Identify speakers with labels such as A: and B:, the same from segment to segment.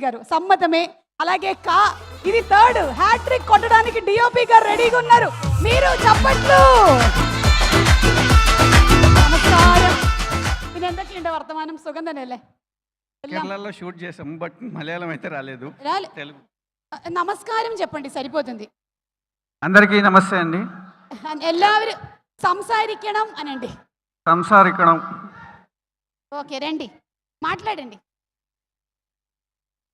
A: గారు సమ్మతమే. అలాగే ఇది థర్డ్ హ్యాట్రిక్ కొట్టడానికి డిఓపి గారు రెడీగా ఉన్నారు. మీరు చప్పట్లు. నమస్కారం. ఇది ఎంతకి వర్తమానం సుగంధనేలే
B: కేరళలో షూట్ చేసాం, బట్ మలయాళం అయితే రాలేదు. తెలుగు
A: నమస్కారం చెప్పండి సరిపోతుంది.
B: అందరికీ నమస్తే అండి.
A: എല്ലാവരും సంసారిക്കണം అనండి.
B: సంసారికడం.
A: ఓకే రండి మాట్లాడండి.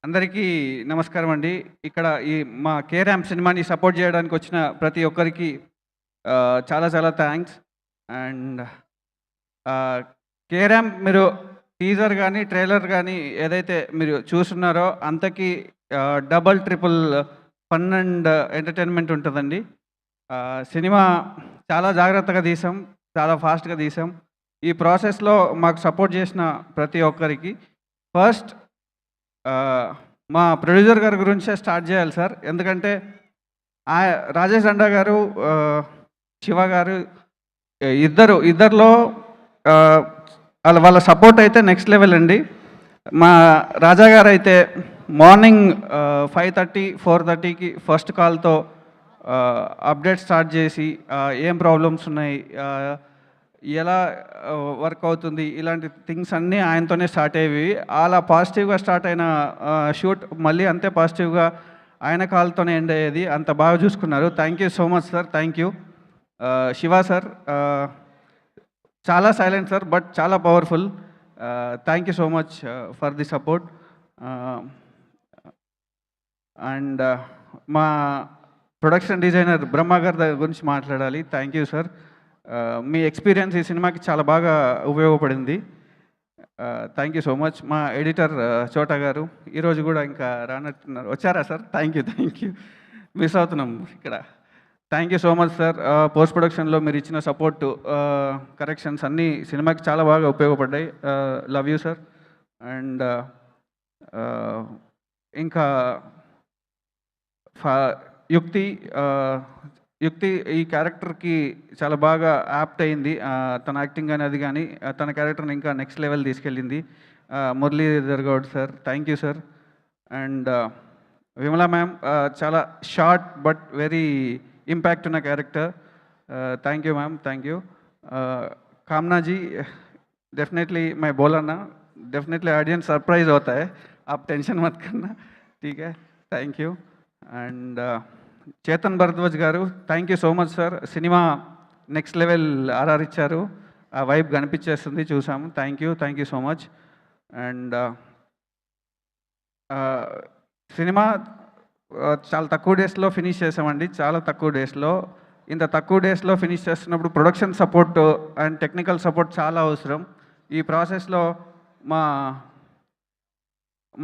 B: అందరికీ నమస్కారం అండి. ఇక్కడ ఈ మా కేరామ్ సినిమాని సపోర్ట్ చేయడానికి వచ్చిన ప్రతి ఒక్కరికి చాలా చాలా థ్యాంక్స్. అండ్ కేరామ్ మీరు టీజర్ కానీ ట్రైలర్ కానీ ఏదైతే మీరు చూస్తున్నారో అంతకి double triple fun and entertainment ఉంటుందండి. సినిమా చాలా జాగ్రత్తగా తీసాం, చాలా ఫాస్ట్గా తీసాం. ఈ ప్రాసెస్లో మాకు సపోర్ట్ చేసిన ప్రతి ఒక్కరికి ఫస్ట్ మా ప్రొడ్యూసర్ గారి గురించే స్టార్ట్ చేయాలి సార్. ఎందుకంటే రాజేష్ దండా గారు, శివ గారు ఇద్దరిలో వాళ్ళ సపోర్ట్ అయితే నెక్స్ట్ లెవెల్ అండి. మా రాజా గారు అయితే మార్నింగ్ 5:30, 4:30కి ఫస్ట్ కాల్తో అప్డేట్ స్టార్ట్ చేసి ఏం ప్రాబ్లమ్స్ ఉన్నాయి, ఎలా వర్క్ అవుతుంది, ఇలాంటి థింగ్స్ అన్నీ ఆయనతోనే స్టార్ట్ అయ్యేవి. అలా పాజిటివ్గా స్టార్ట్ అయిన షూట్ మళ్ళీ అంతే పాజిటివ్గా ఆయన కాల్తోనే ఎండ్ అయ్యేది. అంత బాగా చూసుకున్నారు. Thank you so much sir. Thank you. Shiva sir చాలా సైలెంట్ సార్, బట్ చాలా powerful. Thank you so much for the support. And మా ప్రొడక్షన్ డిజైనర్ బ్రహ్మ గారి గురించి మాట్లాడాలి. Thank you sir. Me experience ఈ సినిమాకి చాలా బాగా ఉపయోగపడింది. Thank you so much. మా ఎడిటర్ చోటా గారు ఈరోజు కూడా ఇంకా రానట్టున్నారు. వచ్చారా సార్? Thank you. మిస్ అవుతున్నాం ఇక్కడ. Thank you so much sir. Post ప్రొడక్షన్లో మీరు ఇచ్చిన సపోర్టు, కరెక్షన్స్ అన్నీ సినిమాకి చాలా బాగా ఉపయోగపడ్డాయి. Love you sir. అండ్ ఇంకా యుక్తి ఈ క్యారెక్టర్కి చాలా బాగా యాప్ట్ అయింది. తన యాక్టింగ్ కానీ అది కానీ తన క్యారెక్టర్ని ఇంకా నెక్స్ట్ లెవెల్ తీసుకెళ్ళింది. Muralidhar Goud sir, thank you sir. And Vimala ma'am చాలా షార్ట్ బట్ వెరీ इम्पैक्ट ना character. Thank you ma'am, thank you. Kamana ji definitely मैं बोला ना, डेफिनेटली ऑडियंस सरप्राइज होता है, आप टेंशन मत करना, ठीक है. Thank you. And Chetan Bharadwaj garu, thank you so much sir. Cinema next level RR ఇచ్చారు. ఆ వైబ్ కనిపించేస్తుంది, చూసాము. Thank you so much. And cinema చాలా తక్కువ డేస్లో ఫినిష్ చేసామండి. చాలా తక్కువ డేస్లో. ఇంత తక్కువ డేస్లో ఫినిష్ చేస్తున్నప్పుడు production support and technical support చాలా అవసరం. ఈ ప్రాసెస్లో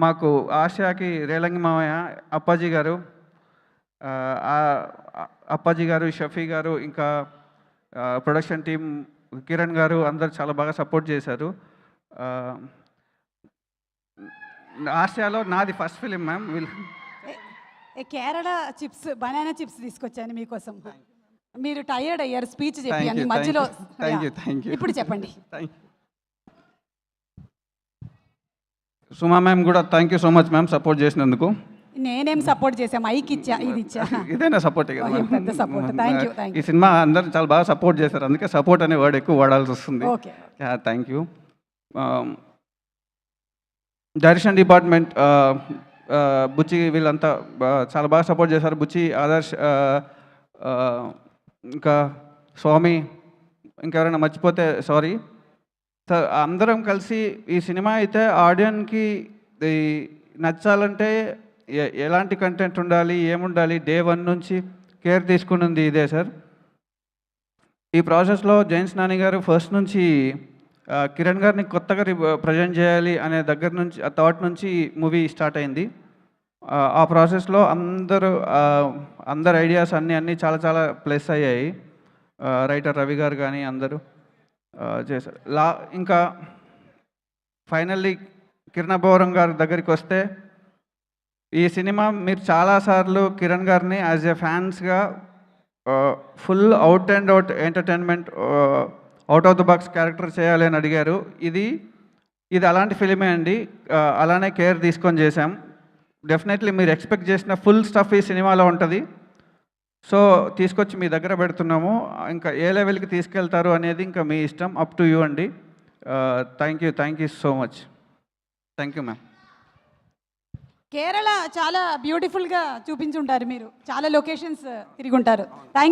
B: మాకు ఆశయాకి రేలంగి మామయ్య, అప్పాజీ గారు, షఫీ గారు, ఇంకా ప్రొడక్షన్ టీం కిరణ్ గారు అందరు చాలా బాగా సపోర్ట్ చేశారు. ఆశయాలో నాది first film ma'am.
A: Kerala chips, banana chips తీసుకొచ్చాను మీకోసం. మీరు టైర్డ్ అయ్యారు స్పీచ్ చెప్పి మధ్యలో. ఇప్పుడు చెప్పండి.
B: సుమా మ్యామ్ కూడా thank you so much ma'am support చేసినందుకు.
A: నేనేం సపోర్ట్ చేశా, మైక్ ఇచ్చా, ఇది ఇచ్చా.
B: ఇదేనా సపోర్ట్?
A: పెద్ద సపోర్ట్. Thank you.
B: ఈ సినిమా అందరూ చాలా బాగా సపోర్ట్ చేశారు, అందుకే సపోర్ట్ అనే వర్డ్ ఎక్కువ వాడాల్సి వస్తుంది. Thank you. డైరెక్షన్ డిపార్ట్మెంట్ బుచ్చి వీళ్ళంతా చాలా బాగా సపోర్ట్ చేశారు. బుచ్చి, ఆదర్శ్, ఇంకా స్వామి, ఇంకెవరైనా మర్చిపోతే సారీ సార్. అందరం కలిసి ఈ సినిమా అయితే ఆడియన్స్కి నచ్చాలంటే ఎలాంటి కంటెంట్ ఉండాలి, ఏముండాలి, డే 1 నుంచి కేర్ తీసుకున్నది ఇదే సార్. ఈ ప్రాసెస్లో జైన్స్ నాని గారు ఫస్ట్ నుంచి కిరణ్ గారిని కొత్తగా ప్రజెంట్ చేయాలి అనే దగ్గర నుంచి, ఆ థాట్ నుంచి మూవీ స్టార్ట్ అయింది. ఆ ప్రాసెస్లో అందరు ఐడియాస్ అన్నీ చాలా చాలా ప్లస్ అయ్యాయి. రైటర్ రవి గారు కానీ అందరూ చేశారు. ఇంకా ఫైనల్లీ కిరణబోరం గారి దగ్గరికి వస్తే, ఈ సినిమా మీరు చాలాసార్లు కిరణ్ గారిని యాజ్ ఏ ఫ్యాన్స్గా full out and out entertainment, out of the box character చేయాలి అని అడిగారు. ఇది అలాంటి ఫిలిమే అండి. అలానే కేర్ తీసుకొని చేశాం. డెఫినెట్లీ మీరు ఎక్స్పెక్ట్ చేసిన ఫుల్ స్టఫ్ ఈ సినిమాలో ఉంటుంది. సో తీసుకొచ్చి మీ దగ్గర పెడుతున్నాము. ఇంకా ఏ లెవెల్కి తీసుకెళ్తారు అనేది ఇంకా మీ ఇష్టం, అప్ టు యూ అండి. Thank you so much. Thank you ma'am.
A: Kerala చాలా బ్యూటిఫుల్గా చూపించుంటారు మీరు, చాలా లొకేషన్స్ తిరిగి ఉంటారు. థ్యాంక్